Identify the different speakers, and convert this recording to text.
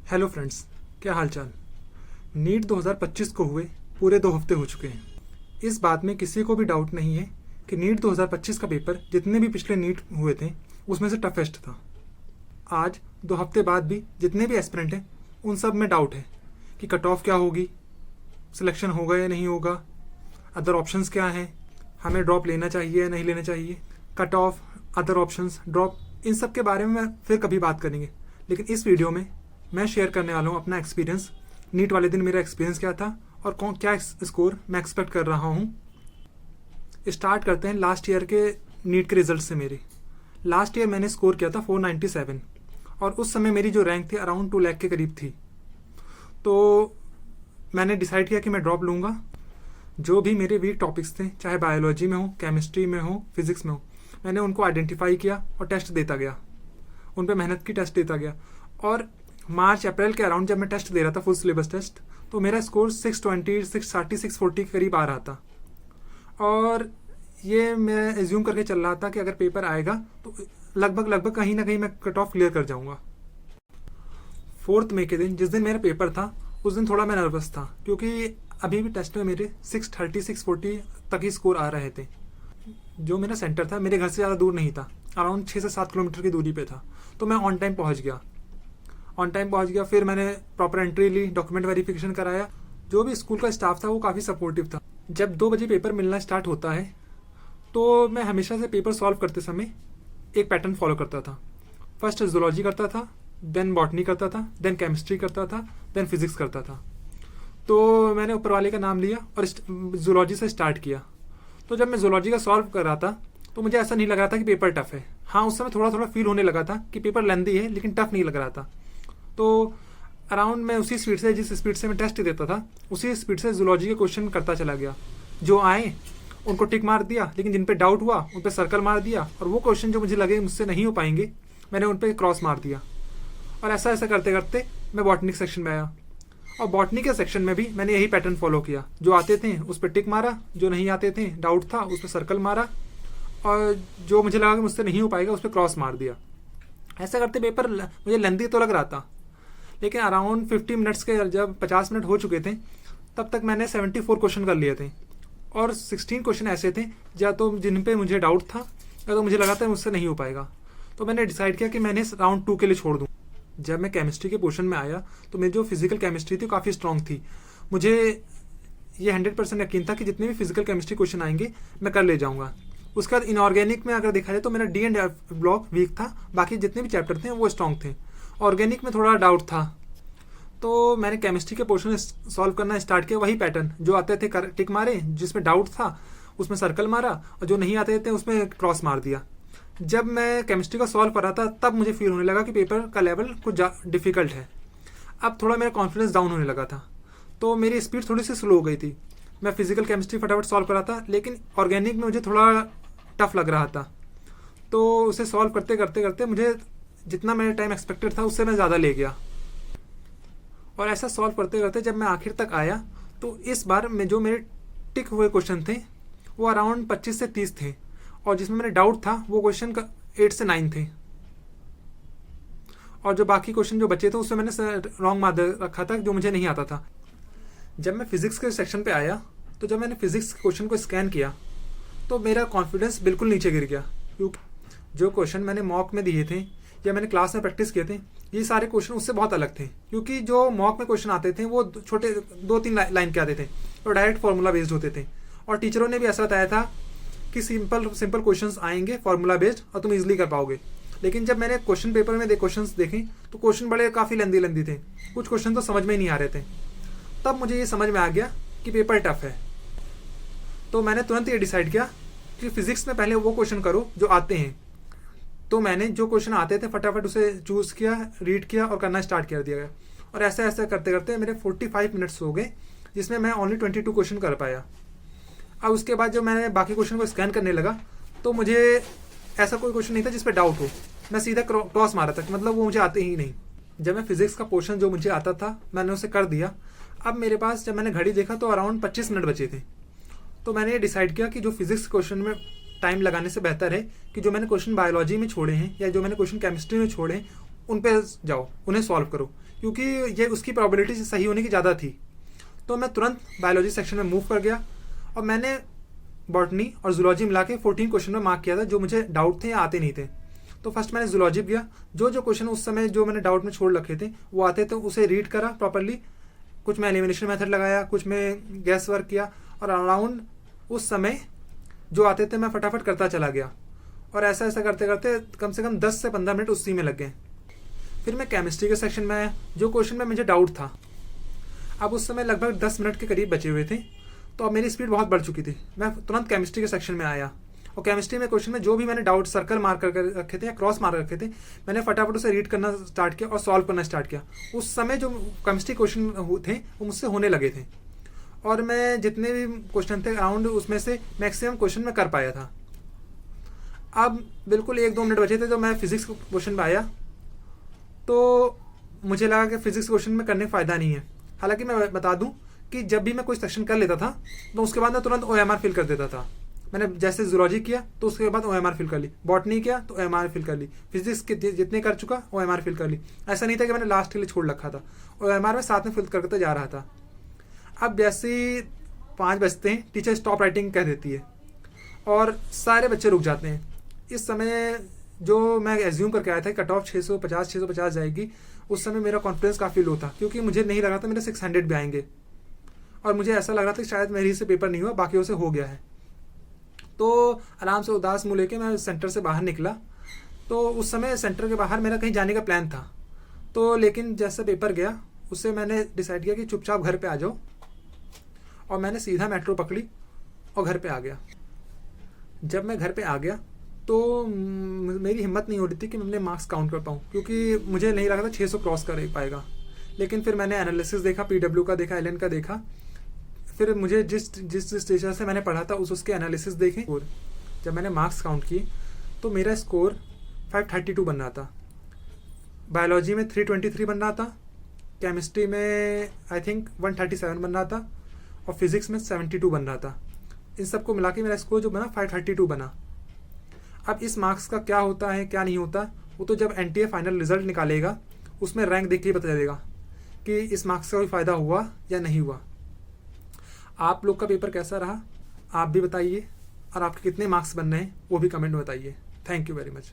Speaker 1: Hello friends, क्या हालचाल। NEET 2025 को हुए पूरे 2 हफ्ते हो चुके हैं। इस बात में किसी को भी डाउट नहीं है कि नीट 2025 का पेपर जितने भी पिछले नीट हुए थे उसमें से टफेस्ट था। आज 2 हफ्ते बाद भी जितने भी एस्पिरेंट हैं उन सब में डाउट है कि कट ऑफ क्या होगी, सिलेक्शन होगा या नहीं होगा, अदर ऑप्शंस क्या हैं, हमें ड्रॉप लेना चाहिए या नहीं लेना चाहिए, cut off, other options, drop, इन सब के बारे में फिर कभी बात करेंगे। लेकिन इस वीडियो में मैं शेयर करने वाला हूँ अपना एक्सपीरियंस। नीट वाले दिन मेरा एक्सपीरियंस क्या था और क्या स्कोर मैं एक्सपेक्ट कर रहा हूँ। स्टार्ट करते हैं लास्ट ईयर के नीट के रिजल्ट से। मेरे लास्ट ईयर मैंने स्कोर किया था 497 और उस समय मेरी जो रैंक थी अराउंड 2 लाख के करीब थी। तो मैंने डिसाइड किया कि मैं ड्रॉप लूँगा। जो भी मेरे वीक टॉपिक्स थे, चाहे बायोलॉजी में हो, केमिस्ट्री में हो, फिजिक्स में हो, मैंने उनको आइडेंटिफाई किया और टेस्ट देता गया, उन पर मेहनत की, टेस्ट देता गया। और मार्च अप्रैल के अराउंड जब मैं टेस्ट दे रहा था, फुल सिलेबस टेस्ट, तो मेरा स्कोर 620, 630, 640 के करीब आ रहा था। और ये मैं एज्यूम करके चल रहा था कि अगर पेपर आएगा तो लगभग कहीं ना कहीं मैं कट ऑफ क्लियर कर जाऊंगा। 4 मई के दिन, जिस दिन मेरा पेपर था, उस दिन थोड़ा मैं नर्वस था क्योंकि अभी भी टेस्ट में मेरे 630, 640 तक ही स्कोर आ रहे थे। जो मेरा सेंटर था मेरे घर से ज़्यादा दूर नहीं था, अराउंड 6 से 7 किलोमीटर की दूरी पे था। तो मैं ऑन टाइम पहुंच गया। फिर मैंने प्रॉपर एंट्री ली, डॉक्यूमेंट वेरिफिकेशन कराया। जो भी स्कूल का स्टाफ था वो काफ़ी सपोर्टिव था। जब 2 बजे पेपर मिलना स्टार्ट होता है तो मैं हमेशा से पेपर सॉल्व करते समय एक पैटर्न फॉलो करता था। फर्स्ट जूलॉजी करता था, देन बॉटनी करता था, देन केमिस्ट्री करता था, देन फिजिक्स करता था। तो मैंने ऊपर वाले का नाम लिया और जूलॉजी से स्टार्ट किया। तो जब मैं जूलॉजी का सॉल्व कर रहा था तो मुझे ऐसा नहीं लग रहा था कि पेपर टफ है। हाँ, उस समय थोड़ा थोड़ा फील होने लगा था कि पेपर लेंदी है, लेकिन टफ नहीं लग रहा था। तो अराउंड मैं उसी स्पीड से, जिस स्पीड से मैं टेस्ट देता था, उसी स्पीड से जूलॉजी के क्वेश्चन करता चला गया। जो आए उनको टिक मार दिया, लेकिन जिन पे डाउट हुआ उन पे सर्कल मार दिया, और वो क्वेश्चन जो मुझे लगे मुझसे नहीं हो पाएंगे, मैंने उन पे क्रॉस मार दिया। और ऐसा ऐसा करते करते मैं बॉटनी सेक्शन में आया। और बॉटनी के सेक्शन में भी मैंने यही पैटर्न फॉलो किया। जो आते थे उस पर टिक मारा, जो नहीं आते थे, डाउट था, उस पर सर्कल मारा, और जो मुझे लगा कि मुझसे नहीं हो पाएगा उस पर क्रॉस मार दिया। ऐसा करते पेपर मुझे लेंदी तो लग रहा था, लेकिन अराउंड 50 मिनट्स के जब 50 मिनट हो चुके थे तब तक मैंने 74 क्वेश्चन कर लिए थे। और 16 क्वेश्चन ऐसे थे या तो जिन पे मुझे डाउट था या तो मुझे लगा था मुझसे नहीं हो पाएगा। तो मैंने डिसाइड किया कि मैंने राउंड 2 के लिए छोड़ दूँ। जब मैं केमिस्ट्री के पोर्शन में आया तो मेरी जो फिजिकल केमिस्ट्री थी काफ़ी स्ट्रांग थी। मुझे ये 100% यकीन था कि जितने भी फिजिकल केमिस्ट्री क्वेश्चन आएंगे मैं कर ले जाऊँगा। उसके बाद इनऑर्गेनिक में अगर देखा जाए तो मेरा D and F block weak था, बाकी जितने भी चैप्टर थे वो स्ट्रांग थे। ऑर्गेनिक में थोड़ा डाउट था, तो मैंने केमिस्ट्री के पोर्शन सॉल्व करना स्टार्ट किया। वही पैटर्न, जो आते थे टिक मारे, जिसमें डाउट था उसमें सर्कल मारा, और जो नहीं आते थे उसमें क्रॉस मार दिया। जब मैं केमिस्ट्री का सॉल्व कर रहा था तब मुझे फील होने लगा कि पेपर का लेवल कुछ डिफिकल्ट है। अब थोड़ा मेरा कॉन्फिडेंस डाउन होने लगा था, तो मेरी स्पीड थोड़ी सी स्लो हो गई थी। मैं फिजिकल केमिस्ट्री फटाफट सॉल्व कर रहा था, लेकिन ऑर्गेनिक में मुझे थोड़ा टफ लग रहा था। तो उसे सॉल्व करते करते करते मुझे जितना मेरा टाइम एक्सपेक्टेड था उससे मैं ज़्यादा ले गया। और ऐसा सॉल्व करते करते जब मैं आखिर तक आया तो इस बार में जो मेरे टिक हुए क्वेश्चन थे वो अराउंड 25 से 30 थे, और जिसमें मेरा डाउट था वो क्वेश्चन का 8 से 9 थे। और जो बाकी क्वेश्चन जो बचे थे उसमें मैंने रॉन्ग मार्क रखा था, जो मुझे नहीं आता था। जब मैं फिजिक्स के सेक्शन पे आया तो जब मैंने फिजिक्स के क्वेश्चन को स्कैन किया तो मेरा कॉन्फिडेंस बिल्कुल नीचे गिर गया, क्योंकि जो क्वेश्चन मैंने मॉक में दिए थे या मैंने क्लास में प्रैक्टिस किए थे, ये सारे क्वेश्चन उससे बहुत अलग थे। क्योंकि जो मॉक में क्वेश्चन आते थे वो छोटे 2-3 लाइन के आते थे और डायरेक्ट फार्मूला बेस्ड होते थे। और टीचरों ने भी ऐसा बताया था कि सिंपल क्वेश्चंस आएंगे फार्मूला बेस्ड और तुम इजीली कर पाओगे। लेकिन जब मैंने क्वेश्चन पेपर में क्वेश्चंस देखे तो क्वेश्चन बड़े काफ़ी लेंदी थे, कुछ क्वेश्चन तो समझ में ही नहीं आ रहे थे। तब मुझे ये समझ में आ गया कि पेपर टफ है। तो मैंने तुरंत ये डिसाइड किया कि फिजिक्स में पहले वो क्वेश्चन करो जो आते हैं। तो मैंने जो क्वेश्चन आते थे फटाफट उसे चूज़ किया, रीड किया और करना स्टार्ट कर दिया गया। और ऐसे ऐसे करते करते मेरे 45 मिनट्स हो गए, जिसमें मैं ओनली 22 क्वेश्चन कर पाया। अब उसके बाद जब मैंने बाकी क्वेश्चन को स्कैन करने लगा तो मुझे ऐसा कोई क्वेश्चन नहीं था जिस पर डाउट हो। मैं सीधा क्रॉस मारा था, मतलब वो मुझे आते ही नहीं। जब मैं फिजिक्स का पोर्शन जो मुझे आता था मैंने उसे कर दिया। अब मेरे पास जब मैंने घड़ी देखा तो अराउंड 25 मिनट बचे थे। तो मैंने ये डिसाइड किया कि जो फिजिक्स क्वेश्चन में टाइम लगाने से बेहतर है कि जो मैंने क्वेश्चन बायोलॉजी में छोड़े हैं या जो मैंने क्वेश्चन केमिस्ट्री में छोड़े हैं उन पे जाओ, उन्हें सॉल्व करो। क्योंकि ये उसकी प्रोबेबिलिटी सही होने की ज़्यादा थी। तो मैं तुरंत बायोलॉजी सेक्शन में मूव कर गया और मैंने बॉटनी और जूलॉजी मिला के 14 क्वेश्चन में मार्क किया था जो मुझे डाउट थे या आते नहीं थे। तो फर्स्ट मैंने जूलॉजी किया, जो जो क्वेश्चन उस समय जो मैंने डाउट में छोड़ रखे थे वो आते थे उसे रीड करा प्रॉपरली, कुछ मैं एलिमिनेशन मेथड लगाया, कुछ मैं गैस वर्क किया और अराउंड उस समय जो आते थे मैं फटाफट करता चला गया और ऐसा ऐसा करते करते कम से कम 10 से 15 मिनट उसी में लग गए। फिर मैं केमिस्ट्री के सेक्शन में आया, जो क्वेश्चन में मुझे डाउट था। अब उस समय लगभग 10 मिनट के करीब बचे हुए थे, तो अब मेरी स्पीड बहुत बढ़ चुकी थी। मैं तुरंत केमिस्ट्री के सेक्शन में आया और केमिस्ट्री में क्वेश्चन में जो भी मैंने डाउट सर्कल मार्क कर रखे थे या क्रॉस मार्क रखे थे, मैंने फटाफट उसे रीड करना स्टार्ट किया और सॉल्व करना स्टार्ट किया। उस समय जो केमिस्ट्री क्वेश्चन थे वो मुझसे होने लगे थे और मैं जितने भी क्वेश्चन थे अराउंड उसमें से मैक्सिमम क्वेश्चन मैं कर पाया था। अब बिल्कुल 1-2 मिनट बचे थे तो मैं फिजिक्स क्वेश्चन में आया, तो मुझे लगा कि फिजिक्स क्वेश्चन में करने फ़ायदा नहीं है। हालांकि मैं बता दूं कि जब भी मैं कोई सेक्शन कर लेता था तो उसके बाद मैं तुरंत OMR फिल कर देता था। मैंने जैसे जूलॉजी किया तो उसके बाद OMR फिल कर ली, बॉटनी किया तो OMR फिल कर ली, फिजिक्स के जितने कर चुका OMR फिल कर ली। ऐसा नहीं था कि मैंने लास्ट के लिए छोड़ रखा था, OMR में साथ में फिल करते जा रहा था। अब जैसे 5 बजते हैं टीचर स्टॉप राइटिंग कह देती है और सारे बच्चे रुक जाते हैं। इस समय जो मैं एज्यूम करके आया था कट ऑफ 650 जाएगी, उस समय मेरा कॉन्फिडेंस काफ़ी लो था क्योंकि मुझे नहीं लगा था मेरे 600 भी आएंगे और मुझे ऐसा लग रहा था कि शायद मेरी से पेपर नहीं हुआ, बाकियों से हो गया है। तो आराम से उदास मुँह लेके मैं सेंटर से बाहर निकला। तो उस समय सेंटर के बाहर मेरा कहीं जाने का प्लान था, तो लेकिन जैसे पेपर गया उससे मैंने डिसाइड किया कि चुपचाप घर पे आ जाओ और मैंने सीधा मेट्रो पकड़ी और घर पे आ गया। जब मैं घर पे आ गया तो मेरी हिम्मत नहीं हो रही थी कि मैं अपने मार्क्स काउंट कर पाऊँ, क्योंकि मुझे नहीं लगा था 600 क्रॉस कर पाएगा। लेकिन फिर मैंने एनालिसिस देखा, PW का देखा, LN का देखा, फिर मुझे जिस टीचर से मैंने पढ़ा था उसके एनालिसिस देखे और जब मैंने मार्क्स काउंट किए तो मेरा स्कोर 532 बन रहा था। बायोलॉजी में 323 बन रहा था, केमिस्ट्री में आई थिंक 137 बन रहा था और फिजिक्स में 72 बन रहा था। इन सबको मिला के मेरा स्कोर जो बना 532 बना। अब इस मार्क्स का क्या होता है क्या नहीं होता वो तो जब NTA फाइनल रिजल्ट निकालेगा उसमें रैंक देख के पता चलेगा कि इस मार्क्स का कोई फ़ायदा हुआ या नहीं हुआ। आप लोग का पेपर कैसा रहा आप भी बताइए और आपके कितने मार्क्स बन रहे हैं वो भी कमेंट में बताइए। Thank you very much.